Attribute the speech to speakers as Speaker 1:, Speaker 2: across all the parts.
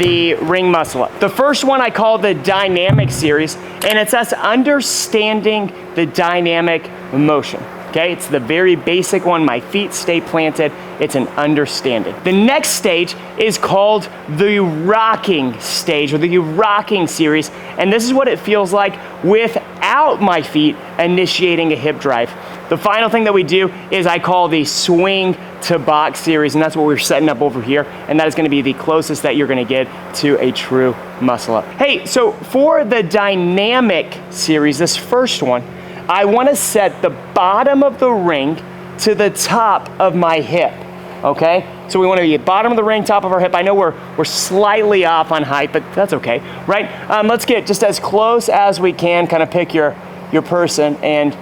Speaker 1: the ring muscle up. The first one I call the dynamic series, and it's us understanding the dynamic motion. Okay, it's the very basic one. My feet stay planted. It's an understanding. The next stage is called the rocking stage, or the rocking series. And this is what it feels like without my feet initiating a hip drive. The final thing that we do is I call the swing to box series, and that's what we're setting up over here. And that is gonna be the closest that you're gonna get to a true muscle up. Hey, so for the dynamic series, this first one, I wanna set the bottom of the ring to the top of my hip, okay? So we wanna be at bottom of the ring, top of our hip. I know we're slightly off on height, but that's okay, right? Let's get just as close as we can, kind of pick your person, and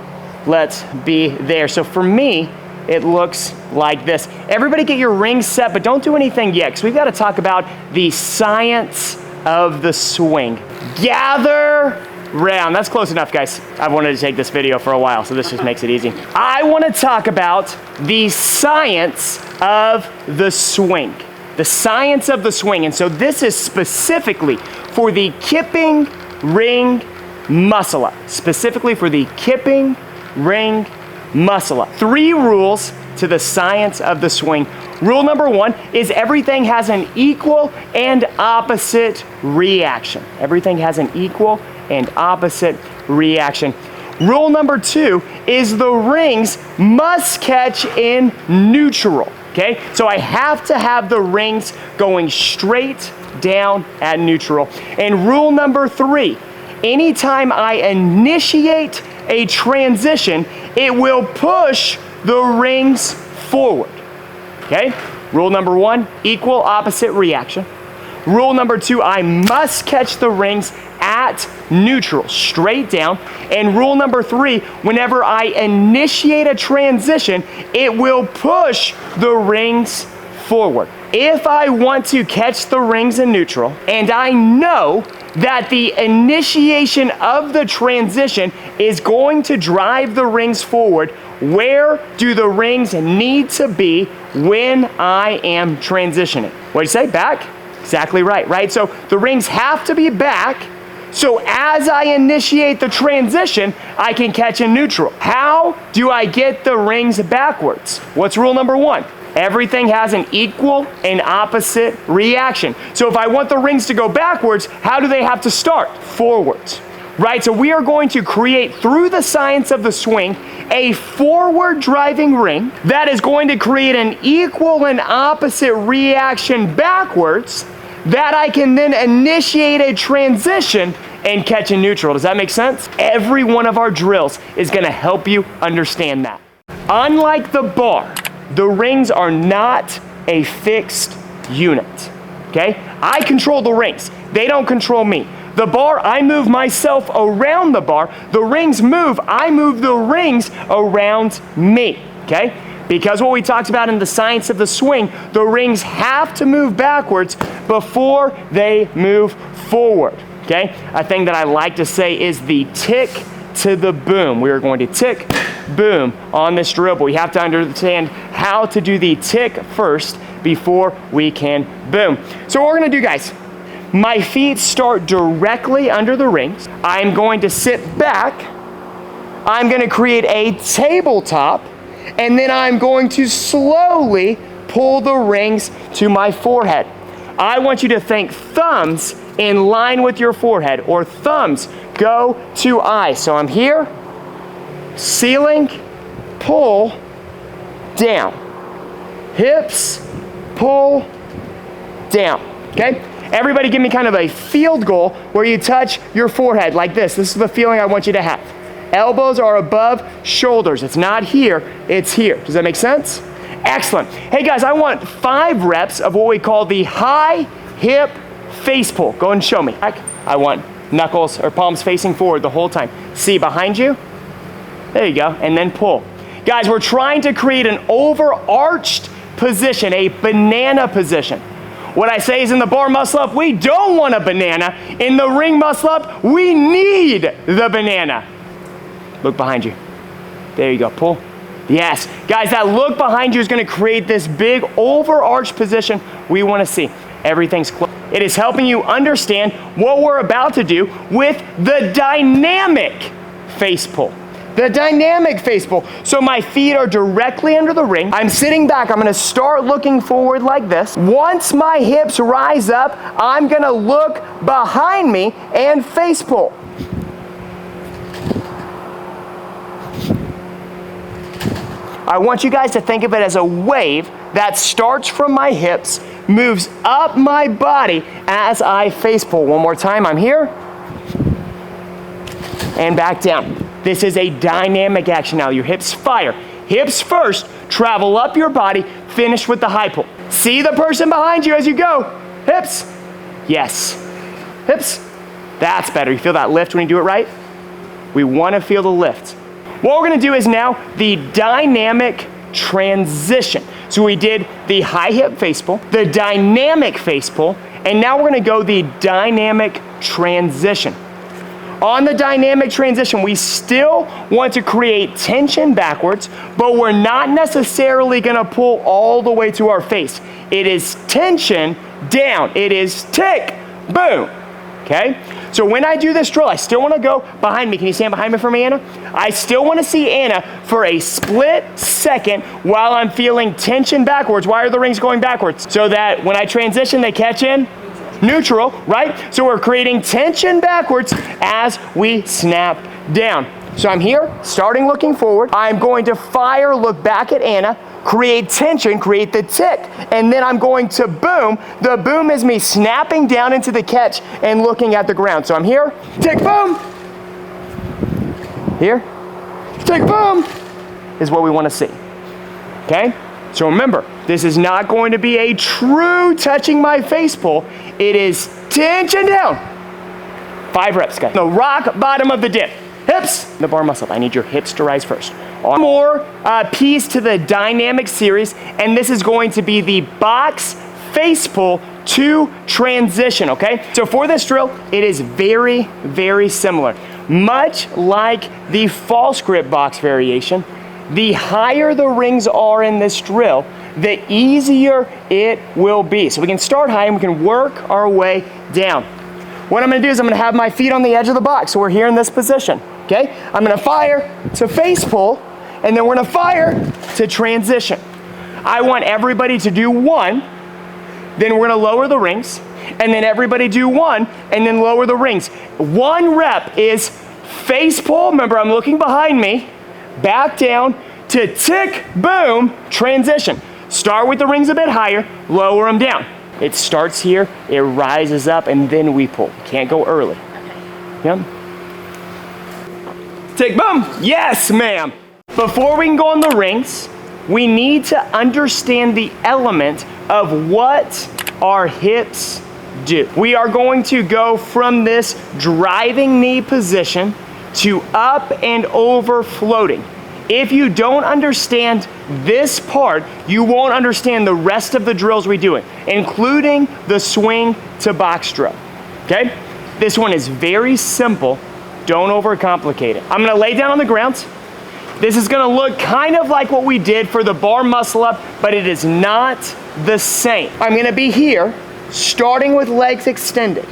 Speaker 1: let's be there. So for me, it looks like this. Everybody get your rings set, but don't do anything yet, because we've gotta talk about the science of the swing. Gather round. That's close enough, guys. I've wanted to take this video for a while, so this just makes it easy. I want to talk about the science of the swing. The science of the swing. And so this is specifically for the Kipping ring muscle up. Specifically for the Kipping ring muscle up. 3 rules to the science of the swing. Rule number 1 is everything has an equal and opposite reaction. Everything has an equal and opposite reaction. Rule number 2 is the rings must catch in neutral, okay? So I have to have the rings going straight down at neutral. And rule number 3, anytime I initiate a transition, it will push the rings forward, okay? Rule number 1, equal opposite reaction. Rule number 2, I must catch the rings at neutral, straight down. And rule number 3, whenever I initiate a transition, it will push the rings forward. If I want to catch the rings in neutral, and I know that the initiation of the transition is going to drive the rings forward, where do the rings need to be when I am transitioning? What do you say? Back? Exactly right? So the rings have to be back, so as I initiate the transition, I can catch in neutral. How do I get the rings backwards? What's rule number 1? Everything has an equal and opposite reaction. So if I want the rings to go backwards, how do they have to start? Forwards, right? So we are going to create, through the science of the swing, a forward driving ring that is going to create an equal and opposite reaction backwards, that I can then initiate a transition and catch in neutral. Does that make sense? Every one of our drills is gonna help you understand that. Unlike the bar, the rings are not a fixed unit, okay? I control the rings. They don't control me. The bar, I move myself around the bar. The rings move, I move the rings around me, okay? Because what we talked about in the science of the swing, the rings have to move backwards before they move forward, okay? A thing that I like to say is the tick to the boom. We are going to tick, boom on this drill, but we have to understand how to do the tick first before we can boom. So what we're gonna do, guys, my feet start directly under the rings. I'm going to sit back. I'm gonna create a tabletop, and then I'm going to slowly pull the rings to my forehead. I want you to think thumbs in line with your forehead, or thumbs go to eye. So I'm here, ceiling, pull, down. Hips, pull, down, okay? Everybody give me kind of a field goal where you touch your forehead like this. This is the feeling I want you to have. Elbows are above shoulders. It's not here, it's here. Does that make sense? Excellent. Hey guys, I want 5 reps of what we call the high hip face pull. Go and show me. I want knuckles or palms facing forward the whole time. See behind you? There you go, and then pull. Guys, we're trying to create an overarched position, a banana position. What I say is in the bar muscle up, we don't want a banana. In the ring muscle up, we need the banana. Look behind you. There you go, pull. Yes, guys, that look behind you is gonna create this big overarched position we wanna see. everything's closed. It is helping you understand what we're about to do with the dynamic face pull. The dynamic face pull. So my feet are directly under the ring. I'm sitting back. I'm gonna start looking forward like this. Once my hips rise up, I'm gonna look behind me and face pull. I want you guys to think of it as a wave that starts from my hips, moves up my body as I face pull. One more time, I'm here, and back down. This is a dynamic action now. Your hips fire. Hips first, travel up your body, finish with the high pull. See the person behind you as you go. Hips, yes. Hips, that's better. You feel that lift when you do it right? We wanna feel the lift. What we're gonna do is now the dynamic transition. So we did the high hip face pull, the dynamic face pull, and now we're gonna go the dynamic transition. On the dynamic transition, we still want to create tension backwards, but we're not necessarily gonna pull all the way to our face. It is tension down. It is tick, boom, okay? So when I do this drill, I still wanna go behind me. Can you stand behind me for me, Anna? I still wanna see Anna for a split second while I'm feeling tension backwards. Why are the rings going backwards? So that when I transition, they catch in neutral, right? So we're creating tension backwards as we snap down. So I'm here, starting looking forward. I'm going to fire, look back at Anna, create tension, create the tick, and then I'm going to boom. The boom is me snapping down into the catch and looking at the ground. So I'm here, tick, boom. Here, tick, boom, is what we want to see, okay? So remember, this is not going to be a true touching my face pull. It is tension down. 5 reps, guys. The rock bottom of the dip. Hips, the bar muscle up. I need your hips to rise first. One more piece to the dynamic series, and this is going to be the box face pull to transition, okay? So for this drill, it is very, very similar. Much like the false grip box variation, the higher the rings are in this drill, the easier it will be. So we can start high and we can work our way down. What I'm gonna do is I'm gonna have my feet on the edge of the box. So we're here in this position, okay? I'm gonna fire to face pull, and then we're gonna fire to transition. I want everybody to do 1, then we're gonna lower the rings, and then everybody do 1, and then lower the rings. 1 rep is face pull, remember I'm looking behind me, back down to tick, boom, transition. Start with the rings a bit higher, lower them down. It starts here, it rises up, and then we pull. Can't go early. Yep. Tick, boom, yes, ma'am. Before we can go on the rings, we need to understand the element of what our hips do. We are going to go from this driving knee position to up and over floating. If you don't understand this part, you won't understand the rest of the drills we do, including the swing to box drill, okay? This one is very simple. Don't overcomplicate it. I'm gonna lay down on the ground. This is gonna look kind of like what we did for the bar muscle up, but it is not the same. I'm gonna be here, starting with legs extended.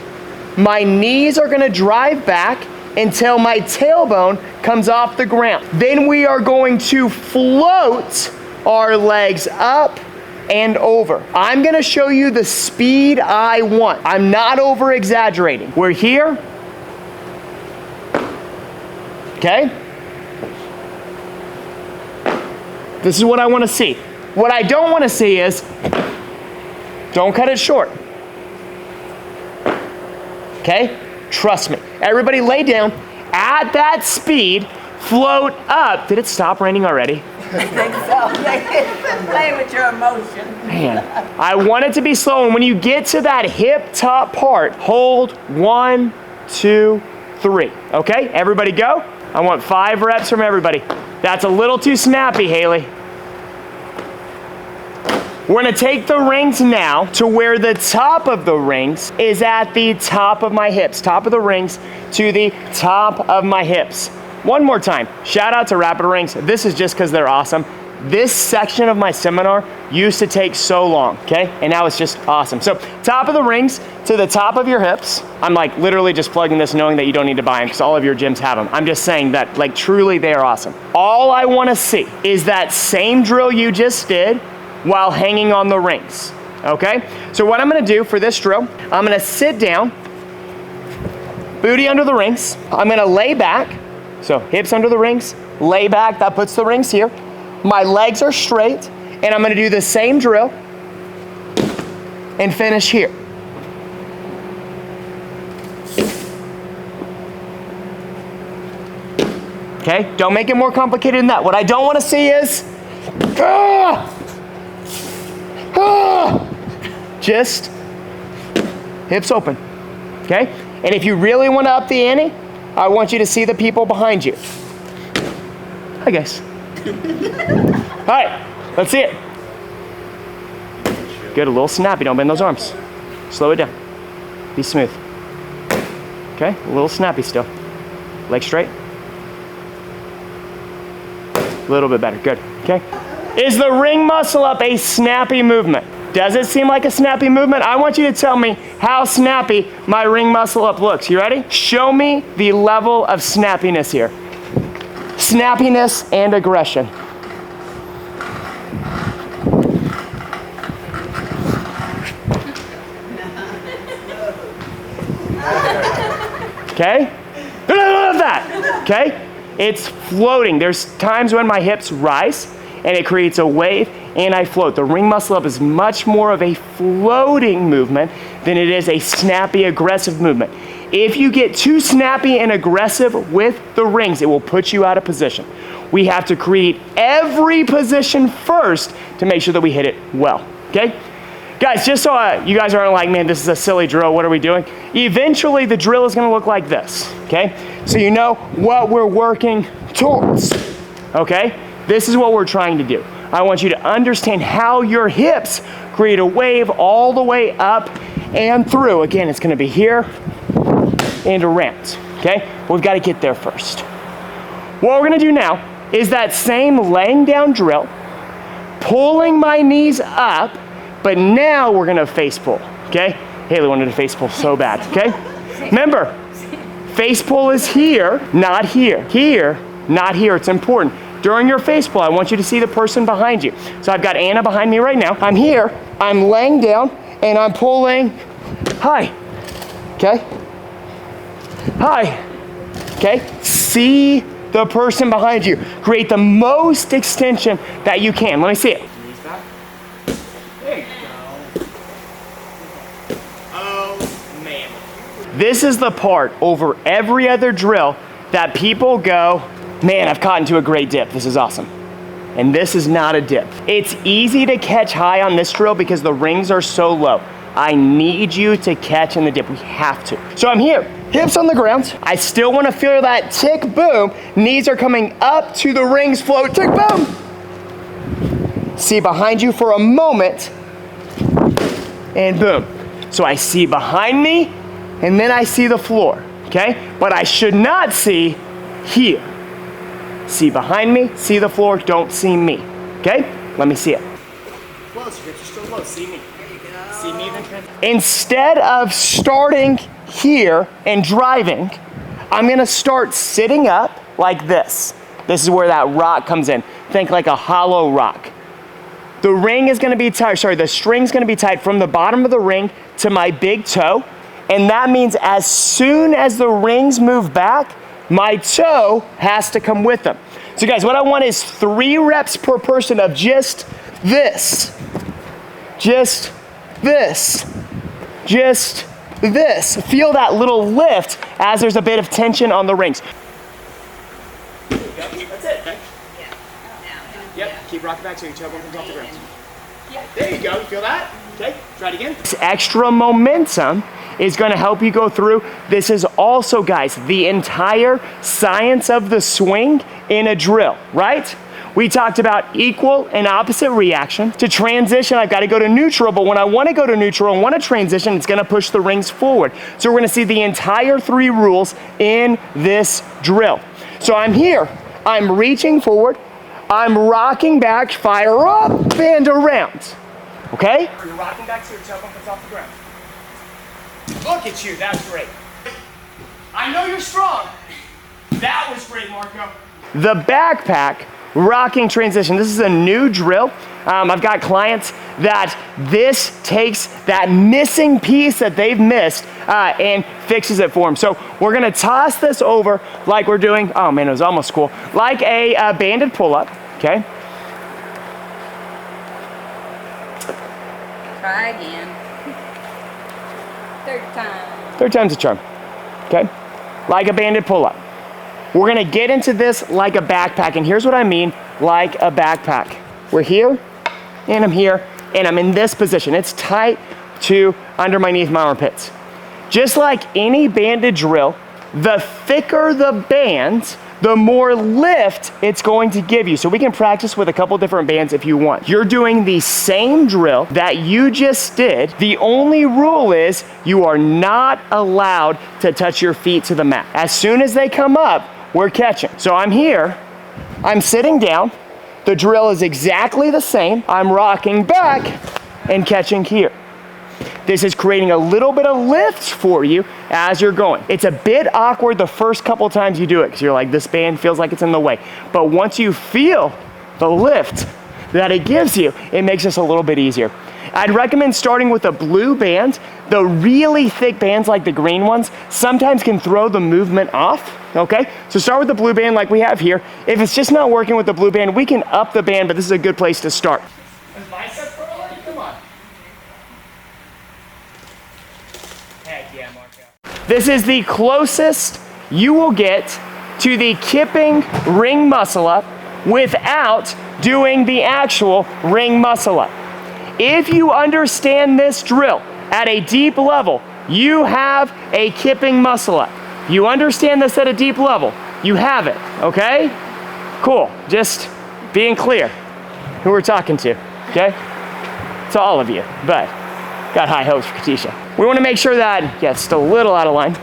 Speaker 1: My knees are gonna drive back until my tailbone comes off the ground. Then we are going to float our legs up and over. I'm gonna show you the speed I want. I'm not over exaggerating. We're here, okay? This is what I wanna see. What I don't wanna see is, don't cut it short, okay? Trust me. Everybody lay down. At that speed, float up. Did it stop raining already?
Speaker 2: I think so. Play with your emotion.
Speaker 1: Man, I want it to be slow. And when you get to that hip top part, hold 1, 2, 3. Okay, everybody go. I want 5 reps from everybody. That's a little too snappy, Haley. We're gonna take the rings now to where the top of the rings is at the top of my hips. Top of the rings to the top of my hips. One more time. Shout out to Rapid Rings. This is just because they're awesome. This section of my seminar used to take so long, okay? And now it's just awesome. So top of the rings to the top of your hips. I'm like literally just plugging this knowing that you don't need to buy them because all of your gyms have them. I'm just saying that like truly they are awesome. All I wanna see is that same drill you just did while hanging on the rings, okay? So what I'm gonna do for this drill, I'm gonna sit down, booty under the rings. I'm gonna lay back, so hips under the rings, lay back, that puts the rings here. My legs are straight, and I'm gonna do the same drill and finish here. Okay, don't make it more complicated than that. What I don't wanna see is, just hips open, okay? And if you really wanna up the ante, I want you to see the people behind you. Hi guys. All right, let's see it. Good, a little snappy, don't bend those arms. Slow it down, be smooth. Okay, a little snappy still. Legs straight. A little bit better, good, okay. Is the ring muscle up a snappy movement? Does it seem like a snappy movement? I want you to tell me how snappy my ring muscle up looks. You ready? Show me the level of snappiness here. Snappiness and aggression. Okay? That. Okay? It's floating. There's times when my hips rise and it creates a wave and I float. The ring muscle up is much more of a floating movement than it is a snappy, aggressive movement. If you get too snappy and aggressive with the rings, it will put you out of position. We have to create every position first to make sure that we hit it well, okay? Guys, just so you guys aren't like, man, this is a silly drill, what are we doing? Eventually, the drill is gonna look like this, okay? So you know what we're working towards, okay? This is what we're trying to do. I want you to understand how your hips create a wave all the way up and through. Again, it's gonna be here and around, okay? We've gotta get there first. What we're gonna do now is that same laying down drill, pulling my knees up, but now we're gonna face pull, okay? Haley wanted to face pull so bad, okay? Remember, face pull is here, not here. Here, not here, it's important. During your face pull, I want you to see the person behind you. So I've got Anna behind me right now. I'm here, I'm laying down, and I'm pulling high, okay? High, okay? See the person behind you. Create the most extension that you can. Let me see it. Knees back. There you go. Oh, man. This is the part over every other drill that people go, man, I've caught into a great dip. This is awesome. And this is not a dip. It's easy to catch high on this drill because the rings are so low. I need you to catch in the dip. We have to. So I'm here, hips on the ground. I still want to feel that tick boom. Knees are coming up to the rings, float, tick boom. See behind you for a moment, and boom. So I see behind me, and then I see the floor, okay? But I should not see here. See behind me, see the floor, don't see me, okay? Let me see it. Close, hips are still low, see me. See me even. Instead of starting here and driving, I'm gonna start sitting up like this. This is where that rock comes in. Think like a hollow rock. The ring is gonna be tight, the string's gonna be tight from the bottom of the ring to my big toe. And that means as soon as the rings move back, my toe has to come with them. So guys, what I want is 3 reps per person of just this. Just this. Just this. Feel that little lift as there's a bit of tension on the rings. That's it, okay? Yep, keep rocking back so your toe comes off the ground. There you go, you feel that? Okay, try it again. This extra momentum is gonna help you go through. This is also, guys, the entire science of the swing in a drill, right? We talked about equal and opposite reaction. To transition, I've got to go to neutral, but when I want to go to neutral and want to transition, it's going to push the rings forward. So we're going to see the entire 3 rules in this drill. So I'm here, I'm reaching forward, I'm rocking back, fire up, and around. Okay? You're rocking back so your tailbone comes off the ground. Look at you, that's great. I know you're strong. That was great, Marco. The backpack rocking transition. This is a new drill. I've got clients that this takes that missing piece that they've missed and fixes it for them. So we're gonna toss this over like we're doing, oh man, it was almost cool, like a banded pull-up, okay?
Speaker 2: Try again. Third time.
Speaker 1: Third time's a charm, okay? Like a banded pull-up. We're gonna get into this like a backpack, and here's what I mean, like a backpack. We're here, and I'm here, and I'm in this position. It's tight to underneath my armpits. Just like any banded drill, the thicker the band, the more lift it's going to give you. So we can practice with a couple different bands if you want. You're doing the same drill that you just did. The only rule is you are not allowed to touch your feet to the mat. As soon as they come up, we're catching. So I'm here, I'm sitting down, the drill is exactly the same. I'm rocking back and catching here. This is creating a little bit of lift for you as you're going. It's a bit awkward the first couple times you do it because you're like, this band feels like it's in the way. But once you feel the lift that it gives you, it makes this a little bit easier. I'd recommend starting with a blue band. The really thick bands like the green ones sometimes can throw the movement off, okay? So start with the blue band like we have here. If it's just not working with the blue band, we can up the band, but this is a good place to start. Bicep curl, come on. Heck yeah, Marco. This is the closest you will get to the Kipping ring muscle up without doing the actual ring muscle up. If you understand this drill at a deep level, you have a Kipping muscle up. You understand this at a deep level, you have it, okay? Cool, just being clear who we're talking to, okay? To all of you, but got high hopes for Katisha. We wanna make sure that, yeah, it's still a little out of line.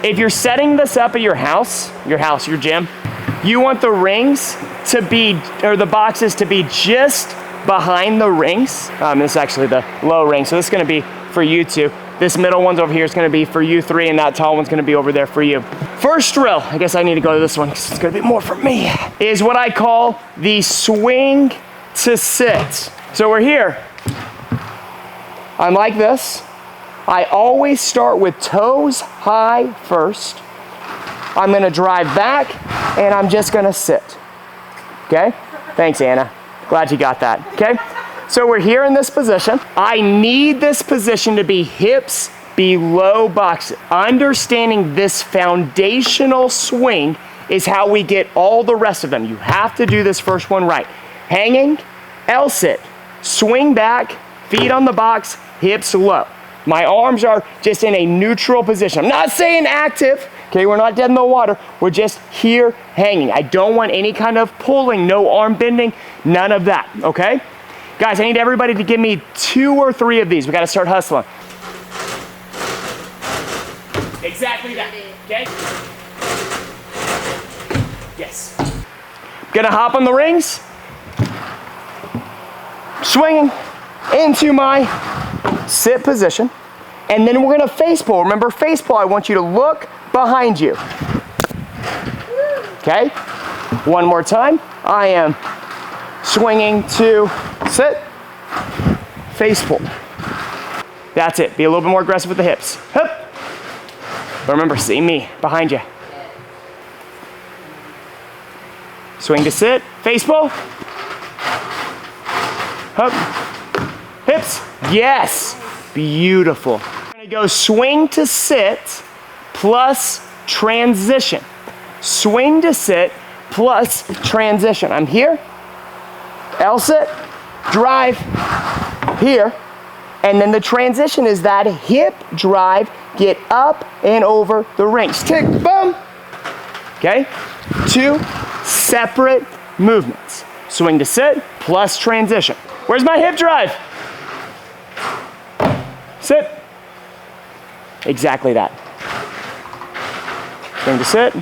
Speaker 1: If you're setting this up at your house, your gym, you want the rings to be, or the boxes to be just behind the rings. This is actually the low ring, so this is gonna be for you two. This middle one's over here is gonna be for you three, and that tall one's gonna be over there for you. First drill, I guess I need to go to this one because it's gonna be more for me, is what I call the swing to sit. So we're here. I'm like this. I always start with toes high first. I'm gonna drive back, and I'm just gonna sit, okay? Thanks, Anna. Glad you got that, okay? So we're here in this position. I need this position to be hips below boxes. Understanding this foundational swing is how we get all the rest of them. You have to do this first one right. Hanging, L-sit, swing back, feet on the box, hips low. My arms are just in a neutral position. I'm not saying active, okay? We're not dead in the water. We're just here hanging. I don't want any kind of pulling, no arm bending, none of that, okay? Guys, I need everybody to give me 2 or 3 of these. We gotta start hustling. Exactly that, okay? Yes. Gonna hop on the rings. Swinging into my sit position. And then we're gonna face pull. Remember, face pull, I want you to look behind you. Okay? One more time. I am swinging to sit, face pull. That's it. Be a little bit more aggressive with the hips. Hup. But remember, see me behind you. Swing to sit, face pull. Hup. Hips. Yes. Beautiful. We're gonna go swing to sit plus transition. Swing to sit plus transition. I'm here, L-sit, drive, here, and then the transition is that hip drive, get up and over the rings. Tick, boom. Okay? 2 separate movements. Swing to sit plus transition. Where's my hip drive? Sit. Exactly that. Swing to sit.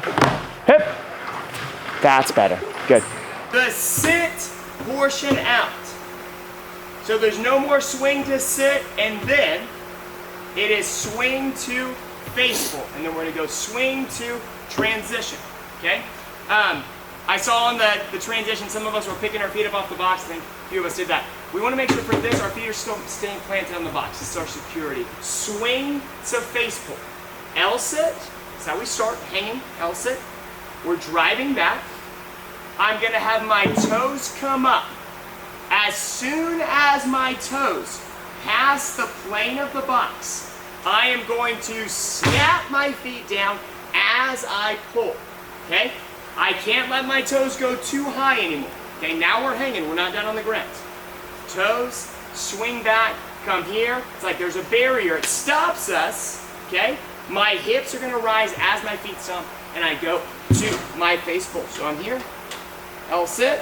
Speaker 1: Hip. That's better. Good. the sit portion out. So there's no more swing to sit, and then it is swing to faithful. And then we're gonna go swing to transition, okay? I saw on the transition, some of us were picking our feet up off the box, and a few of us did that. We wanna make sure for this, our feet are still staying planted on the box. This is our security. Swing to faithful. L sit, that's how we start, hanging, L sit. We're driving back. I'm gonna have my toes come up. As soon as my toes pass the plane of the box, I am going to snap my feet down as I pull, okay? I can't let my toes go too high anymore. Okay, now we're hanging, we're not down on the ground. Toes, swing back, come here. It's like there's a barrier, it stops us, okay? My hips are gonna rise as my feet stomp, and I go to my face pull. So I'm here, I'll sit.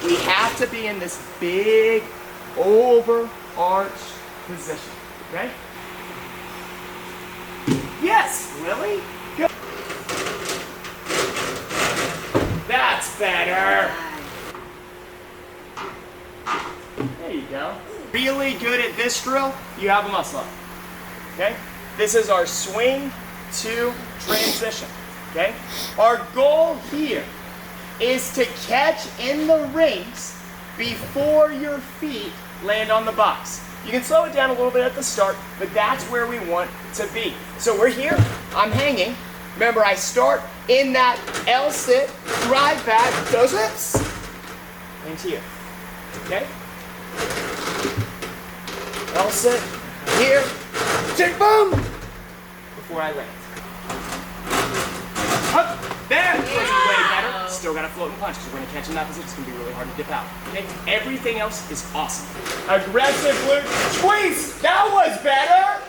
Speaker 1: We have to be in this big overarch position, okay? Yes, really? Good. That's better. There you go. Really good at this drill, you have a muscle up, okay? This is our swing to transition, okay? Our goal here is to catch in the rings before your feet land on the box. You can slow it down a little bit at the start, but that's where we want to be. So we're here, I'm hanging. Remember, I start in that L sit, drive back, those hips, into here, okay? L sit, here, tick boom, before I land. Up, there, way better. Still got a float and punch because we're gonna catch in that position. It's gonna be really hard to dip out. Okay, everything else is awesome. Aggressive glute squeeze. That was better.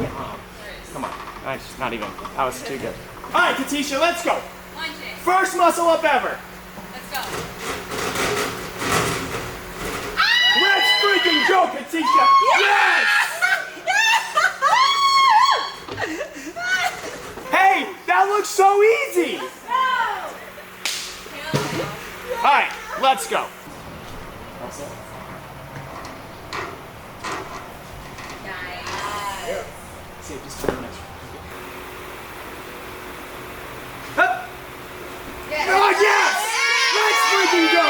Speaker 1: Yeah. Come on. That's not even. That was too good. All right, Katisha, let's go.
Speaker 3: Lunge it.
Speaker 1: First muscle up ever.
Speaker 3: Let's go.
Speaker 1: Let's freaking go, Katisha. Yes. Hey, that looks so easy. All right, let's go.
Speaker 3: Nice.
Speaker 1: See, just do the next one. Hup. Oh, yes! Let's freaking go!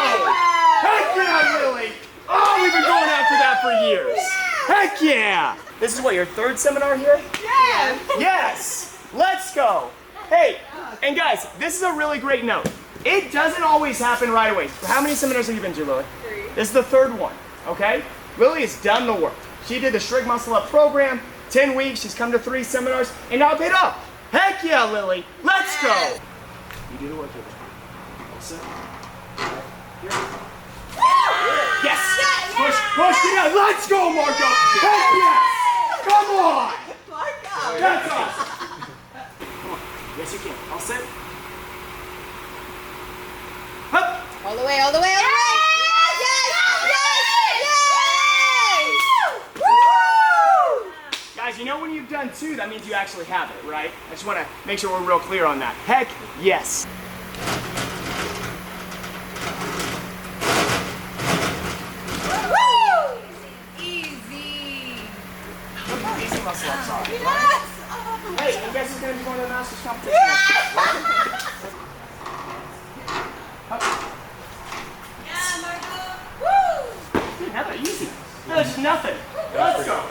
Speaker 1: Heck yeah, Lily! Oh, we've been going after that for years. Heck yeah! This is what, your third seminar here?
Speaker 2: Yes.
Speaker 1: Yes! Let's go! Hey, and guys, this is a really great note. It doesn't always happen right away. How many seminars have you been to, Lily?
Speaker 3: 3.
Speaker 1: This is the third one, okay? Lily has done the work. She did the Shrink Muscle Up program, 10 weeks, she's come to 3 seminars, and now paid up. Heck yeah, Lily, let's go! You do the work here. All set. Here. Yes! Push, push, get out. Let's go, Marco! Heck yes! Come on!
Speaker 2: Marco.
Speaker 1: That's awesome! Come on. Yes, you can. All set. Hup!
Speaker 2: All the way, all the way, all the way. Yes, yes, yes.
Speaker 1: Guys, you know when you've done 2, that means you actually have it, right? I just want to make sure we're real clear on that. Heck yes!
Speaker 3: Easy.
Speaker 1: Look how easy muscle ups are.
Speaker 2: Yes.
Speaker 1: Hey, you guys are going to be going to the Masters competition next year.
Speaker 3: Yeah, Marco. Woo!
Speaker 1: Dude, now they're easy. No, it's nothing. Let's go.